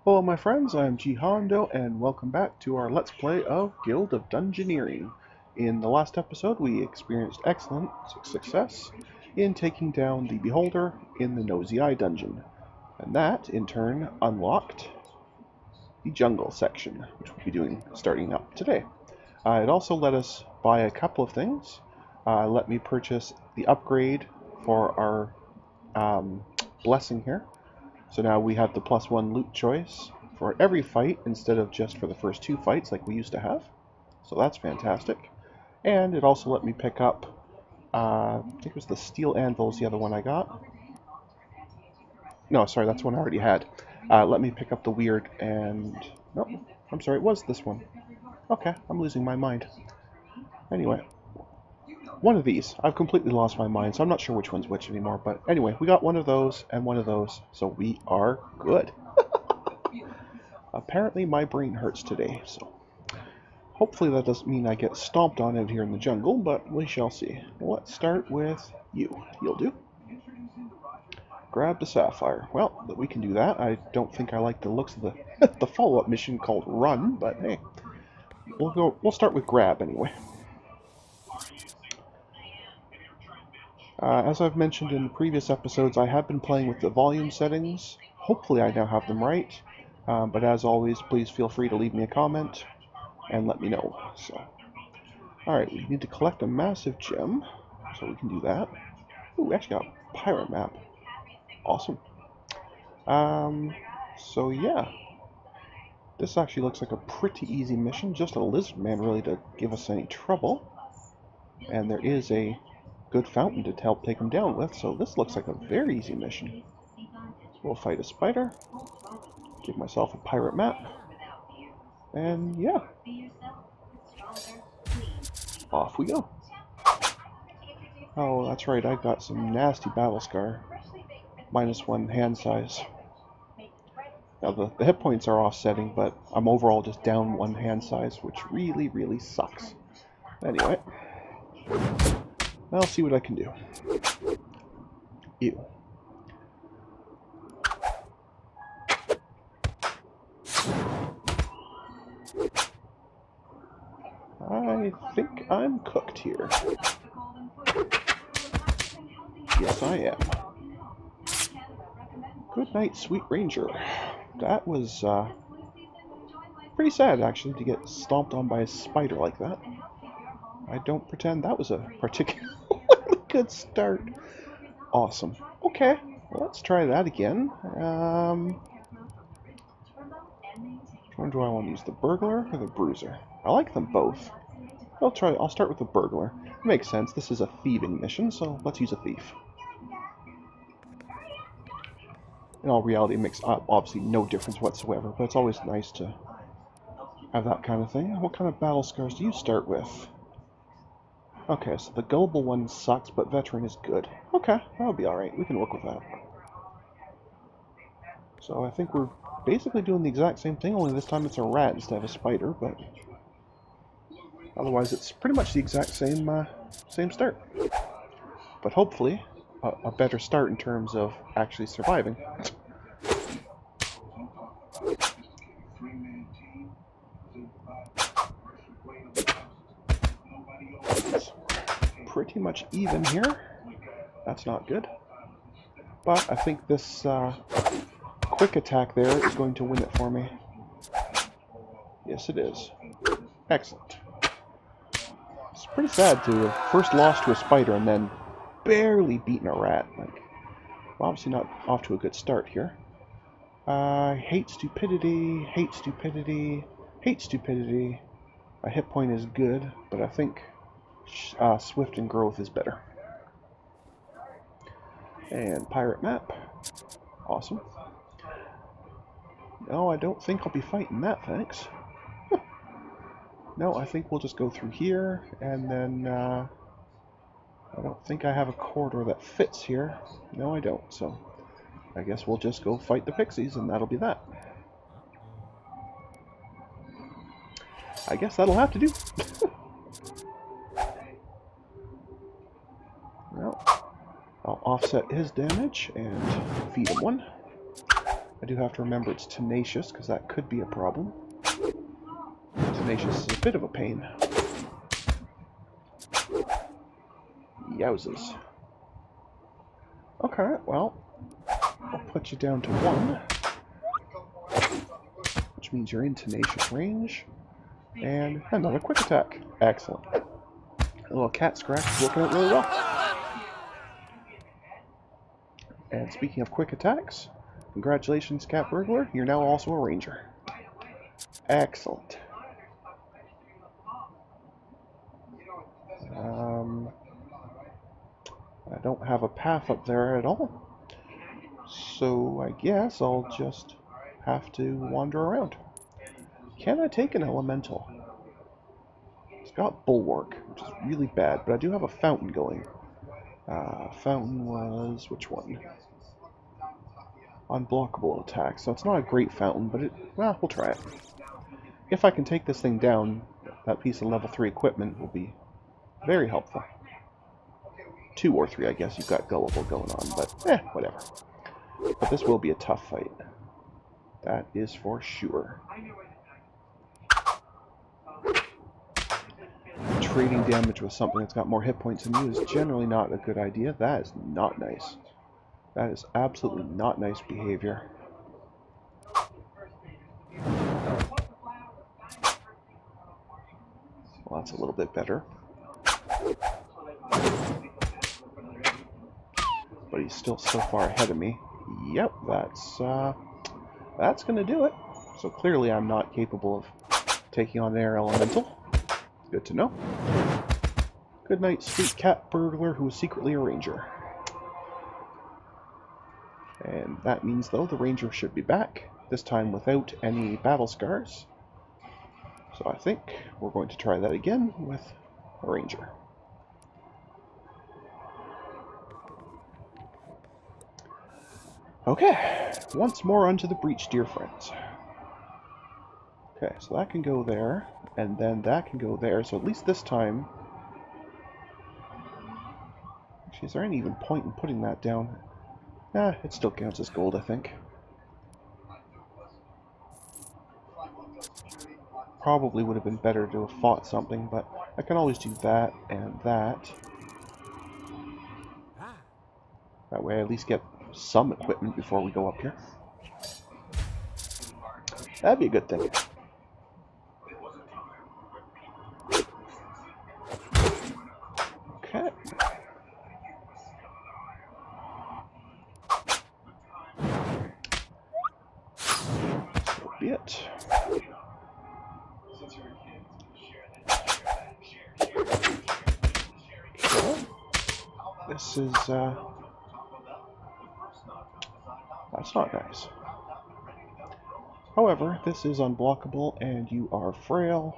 Hello my friends, I'm G Hondo and welcome back to our Let's Play of Guild of Dungeoneering. In the last episode we experienced excellent success in taking down the Beholder in the Nosy Eye dungeon. And that, in turn, unlocked the jungle section, which we'll be doing starting up today. It also let us buy a couple of things. Let me purchase the upgrade for our blessing here. So now we have the +1 loot choice for every fight instead of just for the first 2 fights like we used to have. So that's fantastic. And it also let me pick up, I think it was the steel anvil is the other one I got. No, sorry, that's one I already had. Let me pick up the weird and... No, I'm sorry, it was this one. Okay, I'm losing my mind. Anyway, one of these. I've completely lost my mind, so I'm not sure which one's which anymore. But anyway, we got one of those and one of those, so we are good. Apparently my brain hurts today, so hopefully that doesn't mean I get stomped on out here in the jungle, but we shall see. Let's start with you. You'll do. Grab the Sapphire. Well, we can do that. I don't think I like the looks of the the follow-up mission called Run, but hey, we'll start with grab anyway. As I've mentioned in previous episodes, I have been playing with the volume settings. Hopefully I now have them right. But as always, please feel free to leave me a comment and let me know. So, alright, we need to collect a massive gem, so we can do that. Ooh, we actually got a pirate map. Awesome. So yeah. This actually looks like a pretty easy mission, just a lizard man really to give us any trouble. And there is a good fountain to help take him down with, so this looks like a very easy mission. We'll fight a spider, give myself a pirate map, and yeah. Off we go. Oh, that's right, I got some nasty battle scar. -1 hand size. Now the hit points are offsetting, but I'm overall just down 1 hand size, which really sucks. Anyway, I'll see what I can do. Ew. I think I'm cooked here. Yes, I am. Good night, sweet ranger. That was pretty sad, actually, to get stomped on by a spider like that. I don't pretend that was a particularly good start. Awesome. Okay, well, let's try that again. Which one do I want to use, the burglar or the bruiser? I like them both. I'll start with the burglar. It makes sense, this is a thieving mission, so let's use a thief. In all reality, it makes obviously no difference whatsoever, but it's always nice to have that kind of thing. What kind of battle scars do you start with? Okay, so the gullible one sucks, but veteran is good. Okay, that'll be alright. We can work with that. So I think we're basically doing the exact same thing, only this time it's a rat instead of a spider, but otherwise it's pretty much the exact same start. But hopefully, a better start in terms of actually surviving. It's pretty much even here. That's not good. But I think this quick attack there is going to win it for me. Yes, it is. Excellent. It's pretty sad to have first lost to a spider and then barely beaten a rat. Like, well, obviously not off to a good start here. Hate stupidity, hate stupidity, hate stupidity. A hit point is good, but I think swift and growth is better. And pirate map. Awesome. No, I don't think I'll be fighting that, thanks. No, I think we'll just go through here, and then I don't think I have a corridor that fits here. No, I don't, so I guess we'll just go fight the pixies, and that'll be that. I guess that'll have to do. Well, I'll offset his damage and feed him one. I do have to remember it's tenacious, because that could be a problem. Tenacious is a bit of a pain. Yowzers. Okay, well, I'll put you down to 1. Which means you're in tenacious range. And another quick attack. Excellent. A little cat scratch is working out really well. And speaking of quick attacks, congratulations, Cat Burglar. You're now also a ranger. Excellent. I don't have a path up there at all. So I guess I'll just have to wander around. Can I take an elemental? It's got bulwark, which is really bad, but I do have a fountain going. Fountain was which one? Unblockable attack, so it's not a great fountain, but well, we'll try it. If I can take this thing down, that piece of level 3 equipment will be very helpful. 2 or 3, I guess. You've got gullible going on, but whatever. But this will be a tough fight. That is for sure. Trading damage with something that's got more hit points than you is generally not a good idea. That is not nice. That is absolutely not nice behavior. Well, that's a little bit better. But he's still so far ahead of me. Yep, that's going to do it. So clearly I'm not capable of taking on air elemental. Good to know. Good night, sweet cat burglar who is secretly a ranger. And that means, though, the ranger should be back, this time without any battle scars. So I think we're going to try that again with a ranger. Okay, once more onto the breach, dear friends. Okay, so that can go there, and then that can go there, so at least this time... Actually, is there any even point in putting that down? It still counts as gold, I think. Probably would have been better to have fought something, but I can always do that and that. That way I at least get some equipment before we go up here. That'd be a good thing. Okay. So be it. Okay. This is that's not nice. However, this is unblockable and you are frail,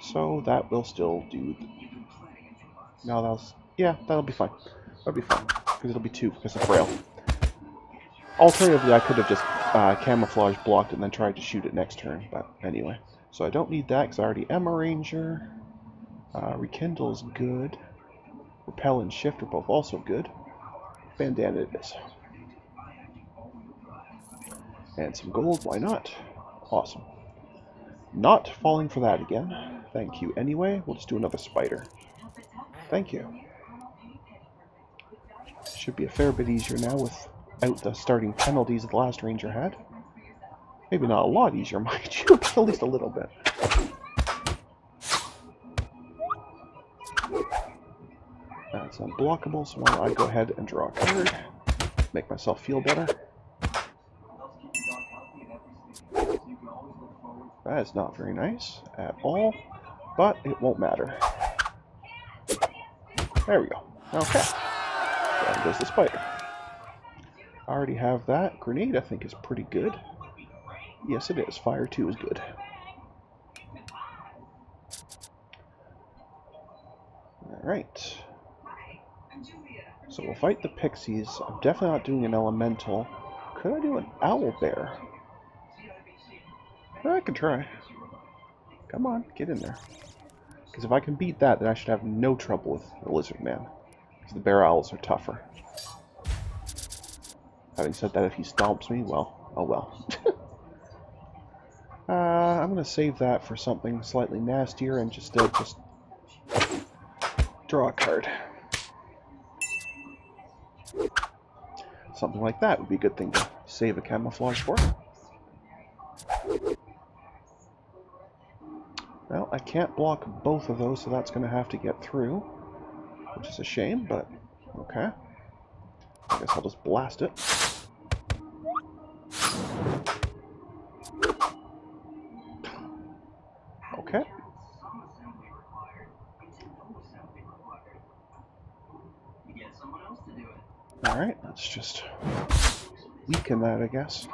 so that will still do. No, that'll be fine. That'll be fine, because it'll be 2 because of frail. Alternatively, I could have just camouflage blocked and then tried to shoot it next turn, but anyway. So I don't need that because I already am a ranger. Rekindle is good. Repel and shift are both also good. Bandana it is. And some gold, why not? Awesome. Not falling for that again. Thank you anyway. We'll just do another spider. Thank you. Should be a fair bit easier now without the starting penalties that the last ranger had. Maybe not a lot easier, mind you, but at least a little bit. That's unblockable, so why don't I go ahead and draw a card. Make myself feel better. That is not very nice at all, but it won't matter. There we go. Okay. There goes the spider. I already have that. Grenade, I think, is pretty good. Yes, it is. Fire 2 is good. Alright. So we'll fight the pixies. I'm definitely not doing an elemental. Could I do an owl bear? I can try. Come on, get in there. Because if I can beat that, then I should have no trouble with the lizard man. Because the bear owls are tougher. Having said that, if he stomps me, well, Oh well. I'm going to save that for something slightly nastier and just draw a card. Something like that would be a good thing to save a camouflage for. Well, I can't block both of those, so that's going to have to get through, which is a shame, but okay. I guess I'll just blast it. Okay. Alright, let's just weaken that, I guess.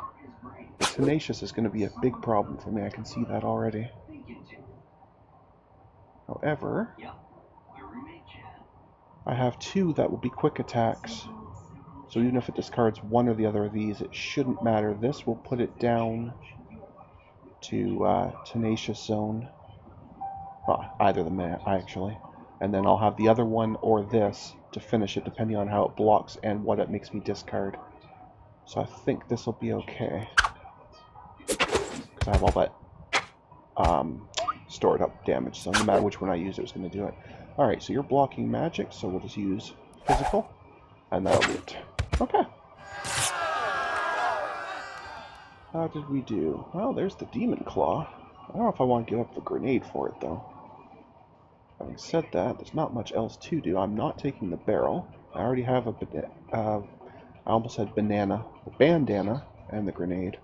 The Tenacious is going to be a big problem for me, I can see that already. However, I have two that will be quick attacks, so even if it discards one or the other of these, it shouldn't matter. This will put it down to Tenacious Zone. Well, either of them, actually. And then I'll have the other one or this to finish it, depending on how it blocks and what it makes me discard. So I think this will be okay. Because I have all that stored up damage, so no matter which one I use, it was going to do it. Alright, so you're blocking magic, so we'll just use physical, and that'll be it. Okay. How did we do? Well, there's the Demon Claw. I don't know if I want to give up the grenade for it, though. Having said that, there's not much else to do. I'm not taking the barrel. I already have a I almost said bandana, and the grenade.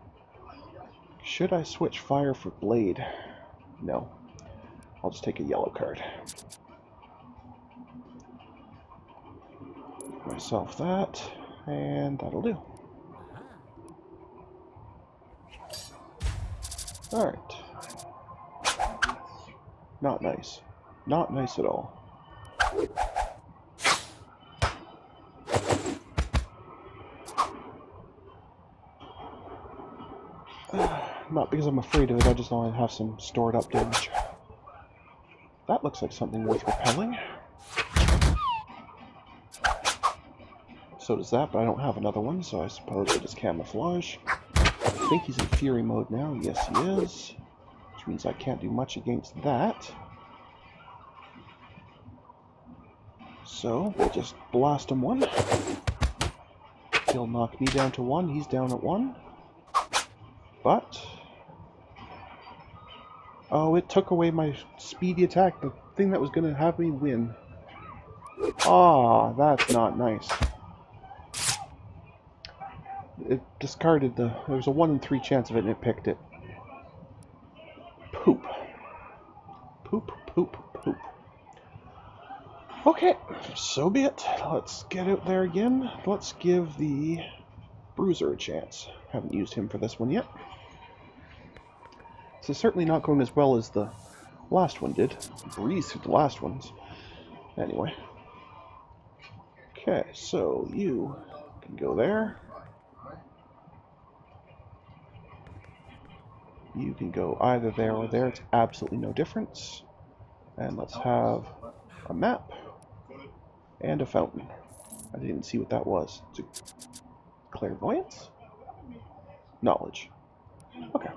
Should I switch fire for blade? No. I'll just take a yellow card. Give myself that, and that'll do. Alright. Not nice. Not nice at all. Not because I'm afraid of it, I just want to have some stored up damage. That looks like something worth repelling. So does that, but I don't have another one, so I suppose I just camouflage. I think he's in Fury mode now. Yes, he is. Which means I can't do much against that. So, we'll just blast him one. He'll knock me down to 1. He's down at 1. But... oh, it took away my speedy attack. The thing that was going to have me win. Ah, that's not nice. It discarded the... there was a 1 in 3 chance of it, and it picked it. Poop. Poop, poop, poop. Okay, so be it. Let's get out there again. Let's give the Bruiser a chance. Haven't used him for this one yet. This is certainly not going as well as the last one did. Breeze through the last ones. Anyway. Okay, so you can go there. You can go either there or there. It's absolutely no difference. And let's have a map and a fountain. I didn't see what that was. It's a clairvoyance? Knowledge. Okay.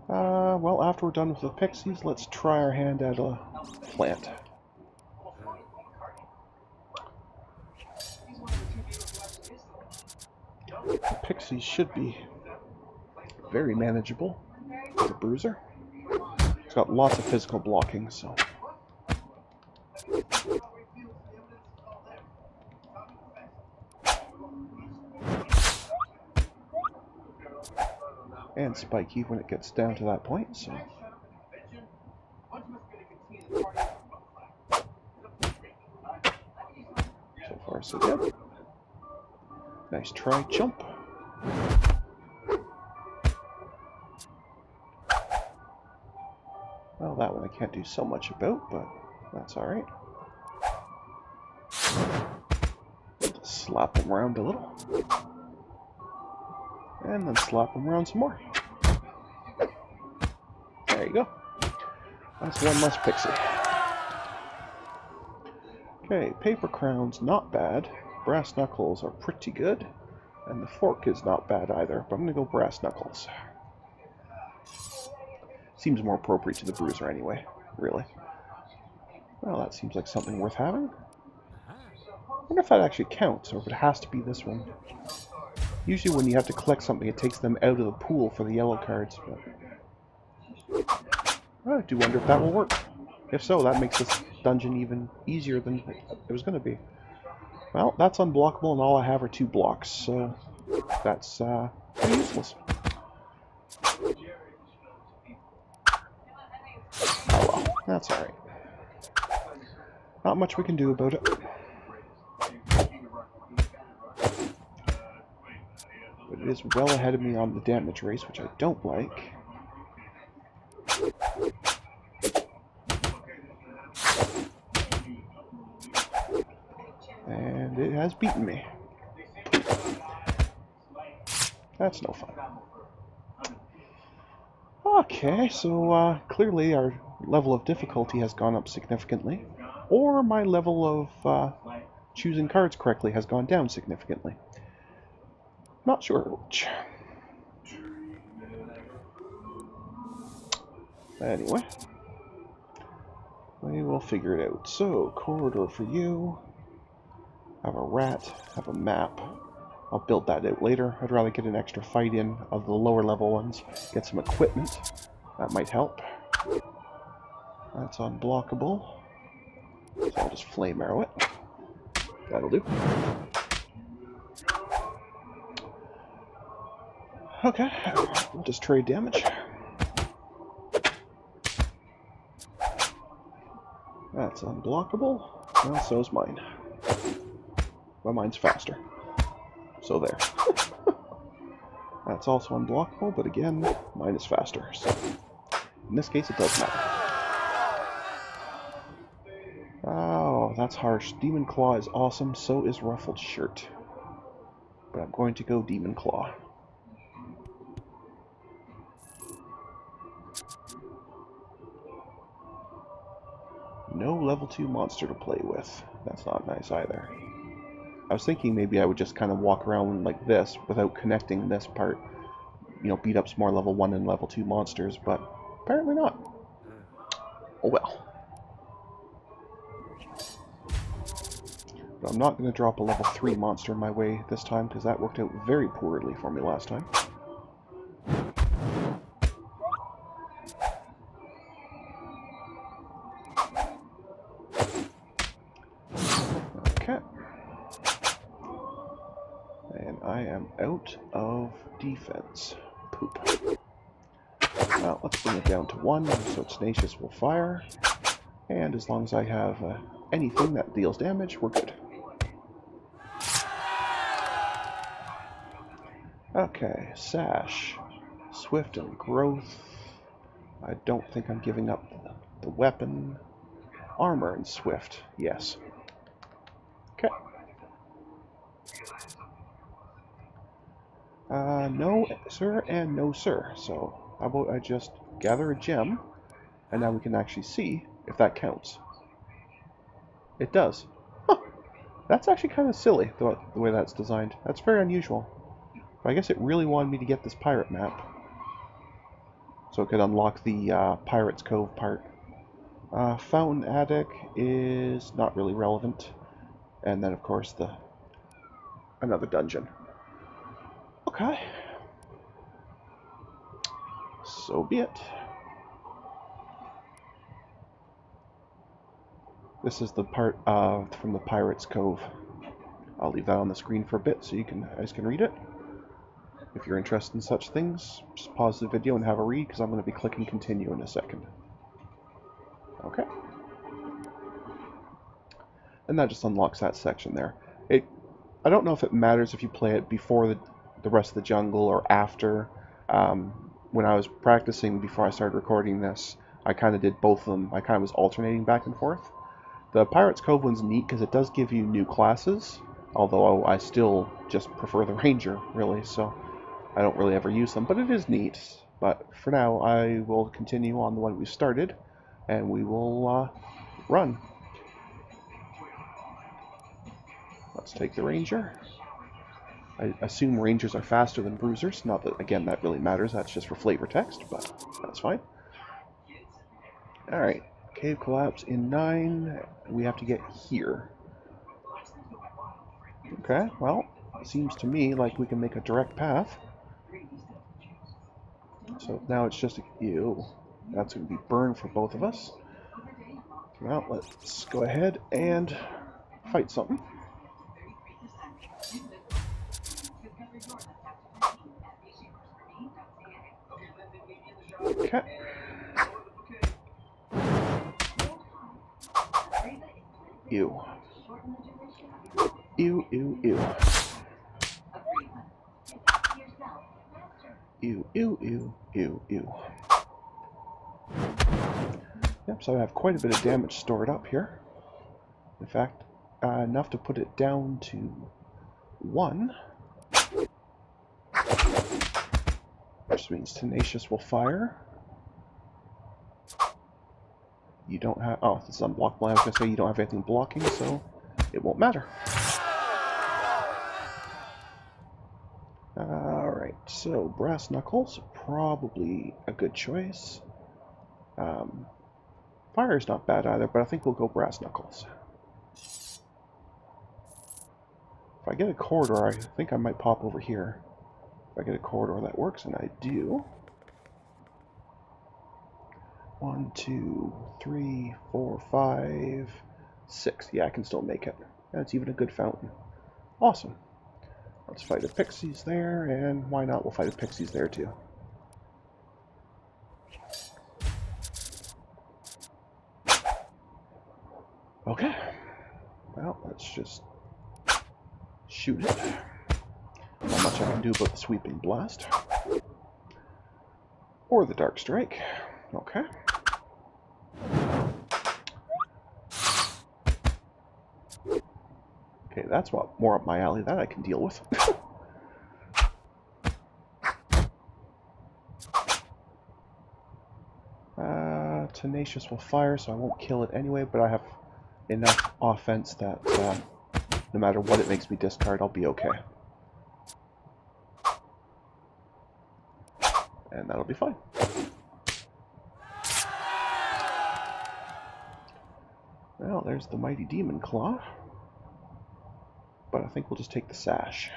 Well, after we're done with the pixies, let's try our hand at a plant. The pixies should be very manageable as a bruiser. It's got lots of physical blocking, so... and spiky when it gets down to that point, so... so far so good. Nice try, chump. Well, that one I can't do so much about, but that's alright. Just slap them around a little. And then slap them around some more. There you go. That's one less pixie. Okay, paper crowns, not bad. Brass knuckles are pretty good. And the fork is not bad either, but I'm going to go brass knuckles. Seems more appropriate to the bruiser anyway, really. Well, that seems like something worth having. I wonder if that actually counts, or if it has to be this one. Usually when you have to collect something, it takes them out of the pool for the yellow cards. But I do wonder if that will work. If so, that makes this dungeon even easier than it was going to be. Well, that's unblockable, and all I have are 2 blocks, so that's pretty useless. Oh well, that's alright. Not much we can do about it. But it is well ahead of me on the damage race, which I don't like. And it has beaten me. That's no fun. Okay, so clearly our level of difficulty has gone up significantly. Or my level of choosing cards correctly has gone down significantly. Not sure which. Anyway, we will figure it out. So, corridor for you. Have a rat, have a map. I'll build that out later. I'd rather get an extra fight in of the lower level ones. Get some equipment. That might help. That's unblockable. So I'll just flame arrow it. That'll do. Okay, we'll just trade damage. That's unblockable. Well, so's mine. Well, mine's faster. So there. That's also unblockable, but again, mine is faster. So in this case, it does matter. Oh, that's harsh. Demon Claw is awesome, so is Ruffled Shirt. But I'm going to go Demon Claw. No level 2 monster to play with. That's not nice either. I was thinking maybe I would just kind of walk around like this without connecting this part. You know, beat up some more level 1 and level 2 monsters, but apparently not. Oh well. But I'm not going to drop a level 3 monster my way this time, because that worked out very poorly for me last time. Okay. And I am out of defense. Poop. Well, let's bring it down to 1, so Tenacious will fire. And as long as I have anything that deals damage, we're good. Okay, Sash, Swift and Growth. I don't think I'm giving up the weapon. Armor and Swift, yes. Okay. No sir and no sir. So how about I just gather a gem, and now we can actually see if that counts. It does. Huh. That's actually kind of silly, the way that's designed. That's very unusual. But I guess it really wanted me to get this pirate map, so it could unlock the Pirate's Cove part. Fountain Attic is not really relevant. And then, of course, another dungeon. Okay. So be it. This is the part from the Pirate's Cove. I'll leave that on the screen for a bit so you guys can read it. If you're interested in such things, just pause the video and have a read, because I'm going to be clicking continue in a second. Okay. And that just unlocks that section there. I don't know if it matters if you play it before the rest of the jungle or after. When I was practicing before I started recording this, I kind of did both of them. I kind of was alternating back and forth. The Pirate's Cove one's neat because it does give you new classes, although I still just prefer the Ranger, really, so I don't really ever use them, but it is neat. But for now, I will continue on the one we started, and we will run. Let's take the Ranger. I assume rangers are faster than bruisers. Not that, again, that really matters. That's just for flavor text, but that's fine. Alright, cave collapse in 9. We have to get here. Okay, well, it seems to me like we can make a direct path. So now it's just, ew, that's going to be burned for both of us. Well, let's go ahead and fight something. Okay. Ew. Ew, ew, ew. Ew, ew, ew, ew, ew. Yep, so I have quite a bit of damage stored up here. In fact, enough to put it down to 1. Which means Tenacious will fire. You don't have... Oh, it's unblockable. I was going to say you don't have anything blocking, so it won't matter. Alright, so Brass Knuckles, probably a good choice. Fire's not bad either, but I think we'll go Brass Knuckles. If I get a corridor, I think I might pop over here. If I get a corridor that works, and I do. 1, 2, 3, 4, 5, 6. Yeah, I can still make it. That's even a good fountain. Awesome. Let's fight a Pixies there, and why not? We'll fight a Pixies there too. Okay. Well, let's just shoot it. Not much I can do about the Sweeping Blast. Or the Dark Strike. Okay. Okay, that's what more up my alley. That I can deal with. Tenacious will fire, so I won't kill it anyway, but I have enough offense that no matter what it makes me discard, I'll be okay. And that'll be fine. Well, there's the Mighty Demon Claw. But I think we'll just take the Sash.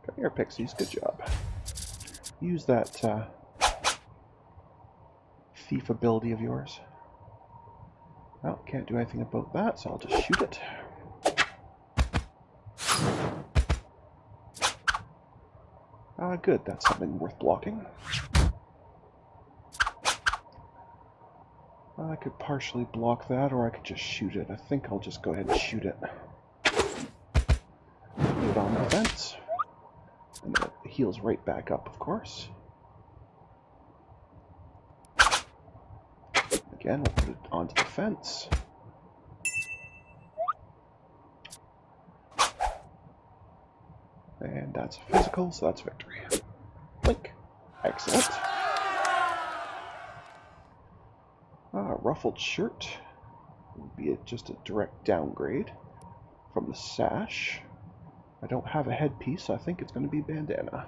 Come here, Pixies. Good job. Use that thief ability of yours. Well, can't do anything about that, so I'll just shoot it. Good. That's something worth blocking. I could partially block that, or I could just shoot it. I think I'll just go ahead and shoot it. Put it on the fence. And then it heals right back up, of course. Again, we'll put it onto the fence. And that's a physical, so that's victory. Blink. Excellent. Ruffled shirt would be just a direct downgrade from the sash. I don't have a headpiece, so I think it's going to be bandana.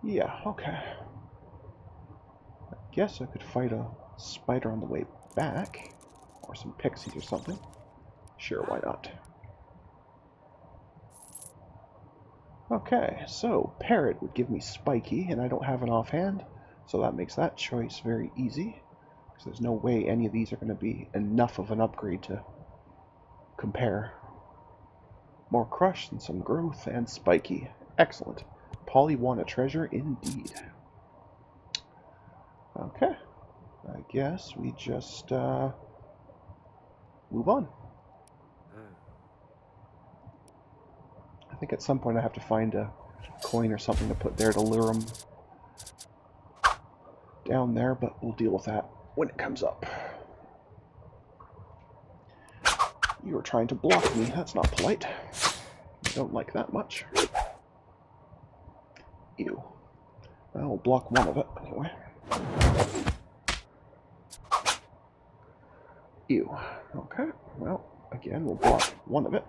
Yeah, okay. I guess I could fight a spider on the way back, or some pixies or something. Sure, why not? Okay, so Parrot would give me Spiky, and I don't have an offhand, so that makes that choice very easy, because there's no way any of these are going to be enough of an upgrade to compare. More Crush and some Growth and Spiky. Excellent. Polly won a treasure indeed. Okay, I guess we just move on. I think at some point I have to find a coin or something to put there to lure them down there, but we'll deal with that when it comes up. You were trying to block me. That's not polite. I don't like that much. Ew. Well, we'll block one of it anyway. Ew. Okay, well, again, we'll block one of it.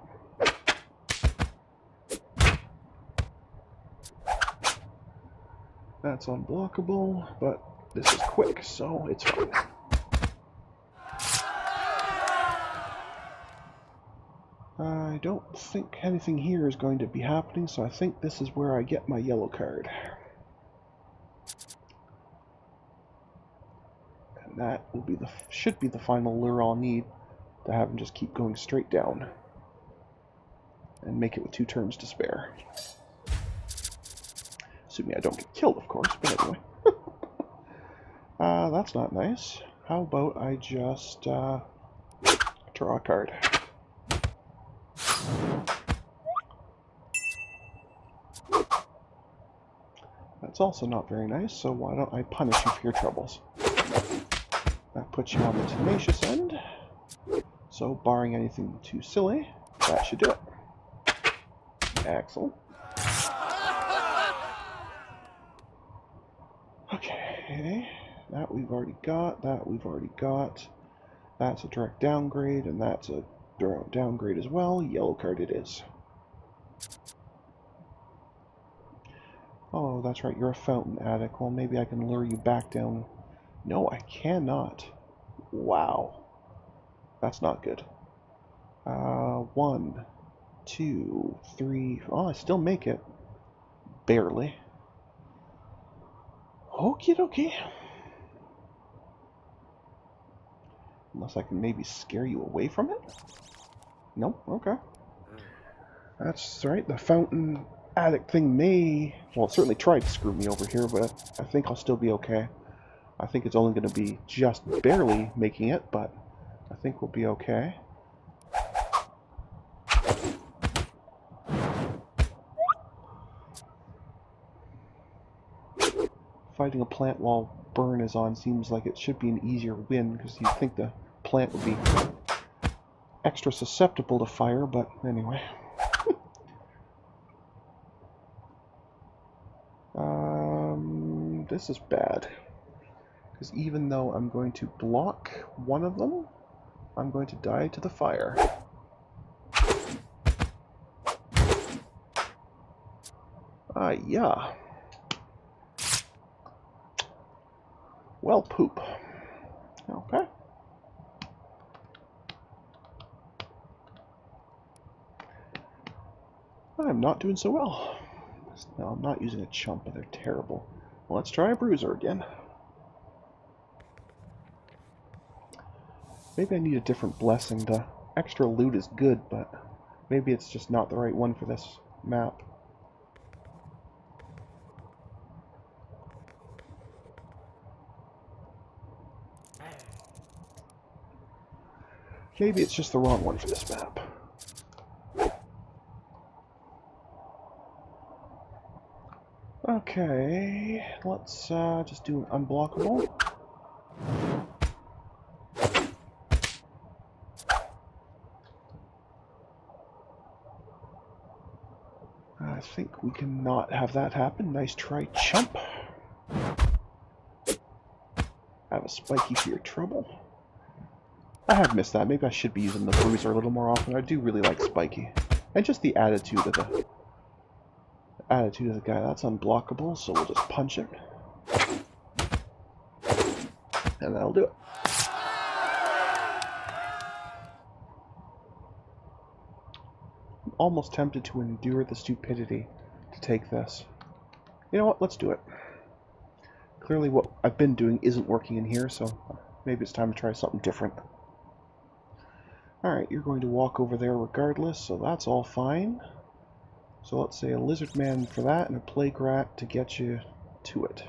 That's unblockable, but this is quick, so it's fine. I don't think anything here is going to be happening, so I think this is where I get my yellow card. And that will be should be the final lure I'll need to have him just keep going straight down. And make it with 2 turns to spare. Assuming I don't get killed, of course, but anyway. That's not nice. How about I just draw a card? That's also not very nice, so why don't I punish you for your troubles? That puts you on the tenacious end. So, barring anything too silly, that should do it. Excellent. Okay, that we've already got, that we've already got. That's a direct downgrade, and that's a downgrade as well. Yellow card it is. Oh, that's right, you're a fountain addict. Well, maybe I can lure you back down. No, I cannot. Wow. That's not good. 1, 2, 3... Oh, I still make it. Barely. Okie dokie. Unless I can maybe scare you away from it? Nope, okay. That's right, the fountain addict thing may... Well, it certainly tried to screw me over here, but I think I'll still be okay. I think it's only going to be just barely making it, but I think we'll be okay. Fighting a plant while burn is on seems like it should be an easier win, because you'd think the plant would be extra susceptible to fire, but anyway. This is bad. Because even though I'm going to block one of them, I'm going to die to the fire. Yeah. Well, poop. Okay. I'm not doing so well. No, I'm not using a chump, but they're terrible. Well, let's try a bruiser again. Maybe I need a different blessing. The extra loot is good, but maybe it's just not the right one for this map. Maybe it's just the wrong one for this map. Okay, let's just do an unblockable. I think we cannot have that happen. Nice try, chump. Have a spiky for your trouble. I have missed that. Maybe I should be using the bruiser a little more often. I do really like spiky. And just the attitude of the guy. That's unblockable, so we'll just punch it. And that'll do it. I'm almost tempted to endure the stupidity to take this. You know what? Let's do it. Clearly what I've been doing isn't working in here, so maybe it's time to try something different. Alright, you're going to walk over there regardless, so that's all fine. So let's say a lizard man for that, and a plague rat to get you to it.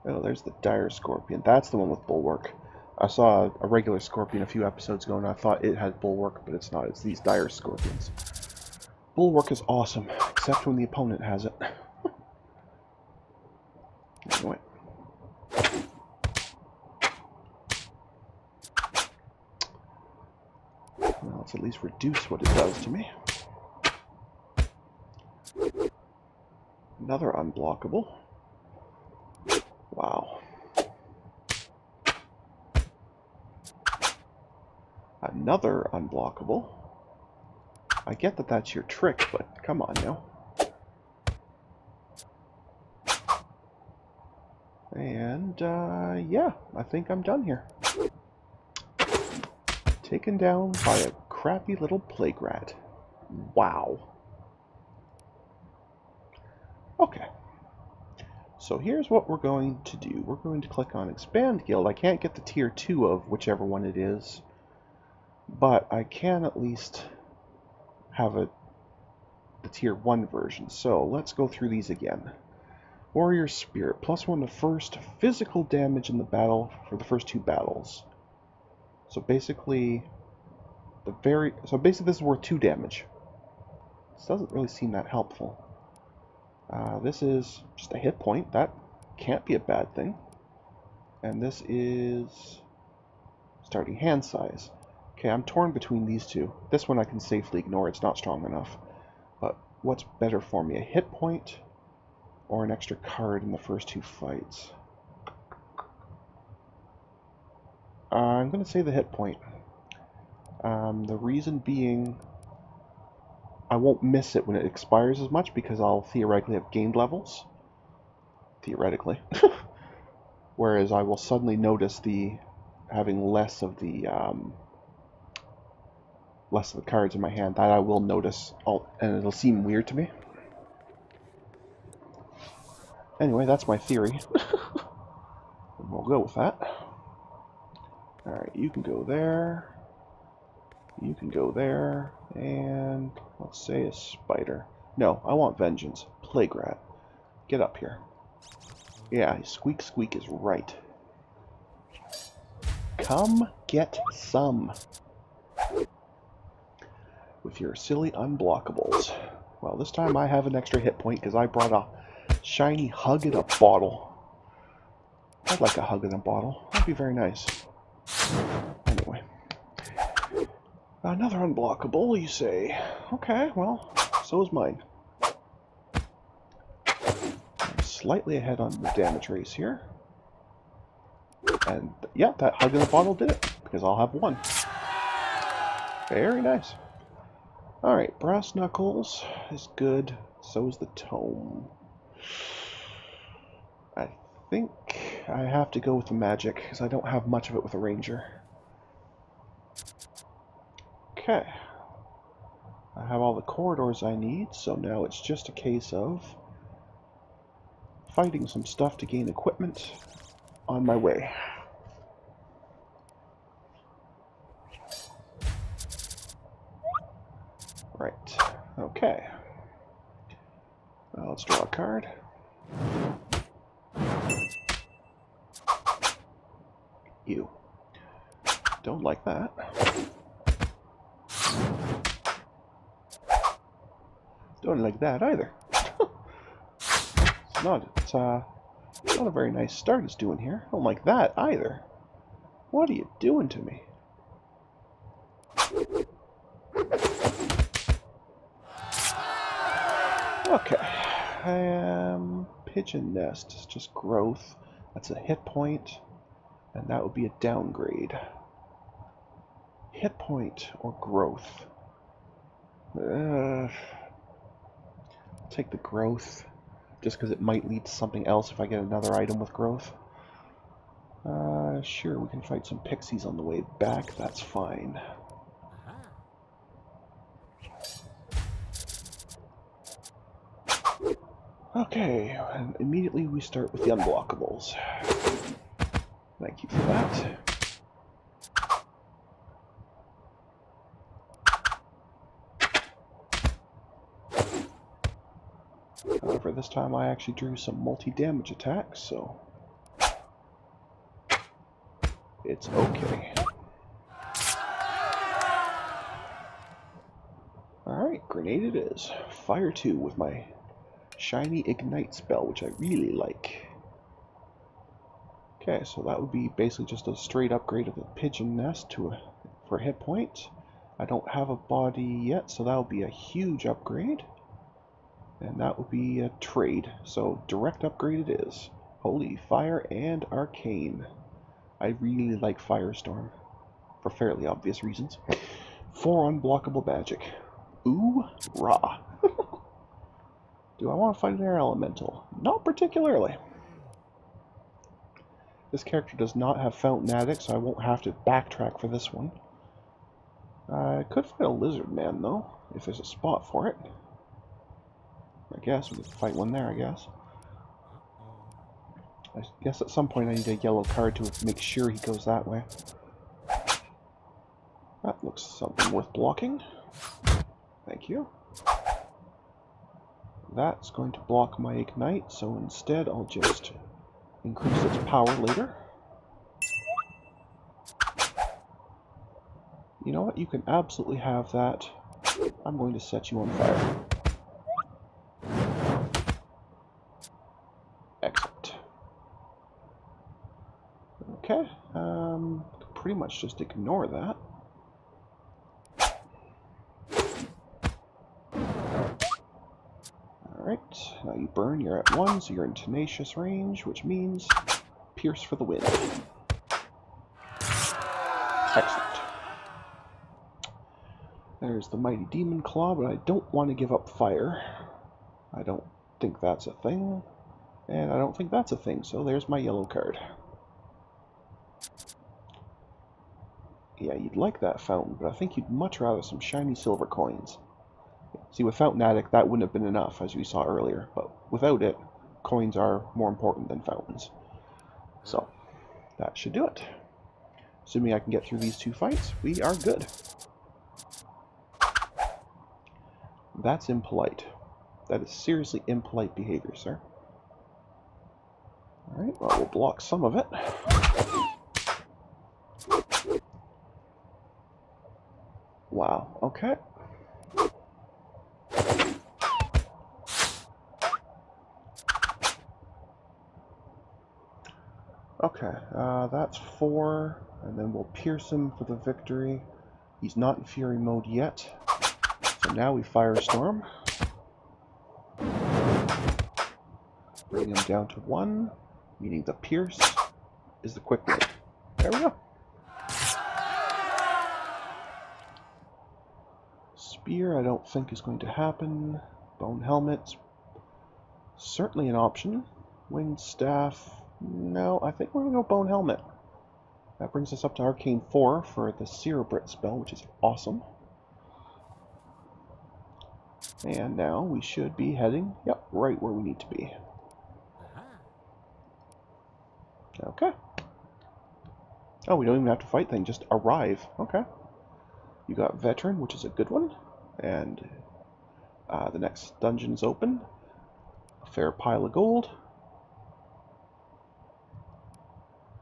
Oh, there's the dire scorpion. That's the one with bulwark. I saw a regular scorpion a few episodes ago, and I thought it had bulwark, but it's not. It's these dire scorpions. Bulwark is awesome, except when the opponent has it. Anyway. Well, let's at least reduce what it does to me. Another unblockable. Wow. Another unblockable. I get that that's your trick, but come on now. And, yeah, I think I'm done here. Taken down by a crappy little plague rat. Wow. Okay. So here's what we're going to do. We're going to click on Expand Guild. I can't get the tier 2 of whichever one it is, but I can at least have the tier 1 version. So let's go through these again. Warrior Spirit, +1 to first physical damage in the battle for the first 2 battles. So basically, this is worth 2 damage. This doesn't really seem that helpful. This is just a hit point. That can't be a bad thing. And this is starting hand size. Okay, I'm torn between these two. This one I can safely ignore. It's not strong enough. But what's better for me, a hit point or an extra card in the first 2 fights? I'm going to say the hit point. The reason being, I won't miss it when it expires as much because I'll theoretically have gained levels. Theoretically. Whereas I will suddenly notice having less of the cards in my hand. That I will notice, and it'll seem weird to me. Anyway, that's my theory. And we'll go with that. Alright, you can go there. You can go there. And let's say a spider. No, I want vengeance. Plague rat. Get up here. Yeah, squeak squeak is right. Come get some. With your silly unblockables. Well, this time I have an extra hit point because I brought a shiny hug in a bottle. I'd like a hug in a bottle. That'd be very nice. Anyway. Another unblockable, you say? Okay, well, so is mine. I'm slightly ahead on the damage race here. And, yeah, that hug in a bottle did it, because I'll have 1. Very nice. Alright, brass knuckles is good. So is the tome. I think I have to go with the magic, because I don't have much of it with a ranger. Okay. I have all the corridors I need, so now it's just a case of fighting some stuff to gain equipment on my way. Right. Okay. Let's draw a card. Ew. Don't like that. Don't like that either. It's not a very nice start it's doing here. Don't like that either. What are you doing to me? Okay. Pigeon nest is just growth. That's a hit point, and that would be a downgrade. Hit point or growth. Take the growth, just because it might lead to something else if I get another item with growth. Sure, we can fight some pixies on the way back, that's fine. Okay, and immediately we start with the unblockables. Thank you for that. However, this time I actually drew some multi-damage attacks, so it's okay. Alright, grenade it is. Fire 2 with my shiny ignite spell, which I really like. Okay, so that would be basically just a straight upgrade of the pigeon nest for a hit point. I don't have a body yet, so that will be a huge upgrade. And that would be a trade. So direct upgrade it is. Holy fire and arcane. I really like Firestorm. for fairly obvious reasons. 4 unblockable magic. Ooh, rah. Do I want to fight an air elemental? Not particularly. This character does not have Fountain Attic, so I won't have to backtrack for this one. I could fight a lizard man, though, if there's a spot for it. I guess we could fight one there, I guess. I guess at some point I need a yellow card to make sure he goes that way. That looks something worth blocking. Thank you. That's going to block my Ignite, so instead I'll just increase its power later. You know what? You can absolutely have that. I'm going to set you on fire. Excellent. Okay, pretty much just ignore that. Alright, now you burn, you're at 1, so you're in tenacious range, which means pierce for the win. Excellent. There's the Mighty Demon Claw, but I don't want to give up fire. I don't think that's a thing, and I don't think that's a thing, so there's my yellow card. Yeah, you'd like that fountain, but I think you'd much rather some shiny silver coins. See, with Fountain Attic, that wouldn't have been enough, as we saw earlier, but without it, coins are more important than fountains. So, that should do it. Assuming I can get through these 2 fights, we are good. That's impolite. That is seriously impolite behavior, sir. Alright, well, we'll block some of it. Wow, okay. Okay, that's 4, and then we'll pierce him for the victory. He's not in Fury mode yet, so now we Firestorm. Bring him down to 1, meaning the pierce is the quick win. There we go. Spear I don't think is going to happen. Bone Helmet's certainly an option. Winged Staff, no, I think we're going to go Bone Helmet. That brings us up to Arcane 4 for the Cerebrit spell, which is awesome. And now we should be heading, yep, right where we need to be. Okay. Oh, we don't even have to fight things, just arrive. Okay. You got Veteran, which is a good one. And the next dungeon's open. A fair pile of gold.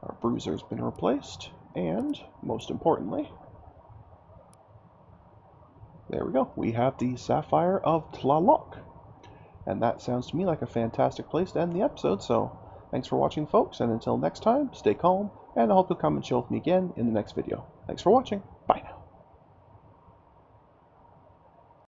Our Bruiser's been replaced. And, most importantly, there we go. We have the Sapphire of Tlaloc. And that sounds to me like a fantastic place to end the episode, so thanks for watching, folks, and until next time, stay calm, and I hope you'll come and chill with me again in the next video. Thanks for watching.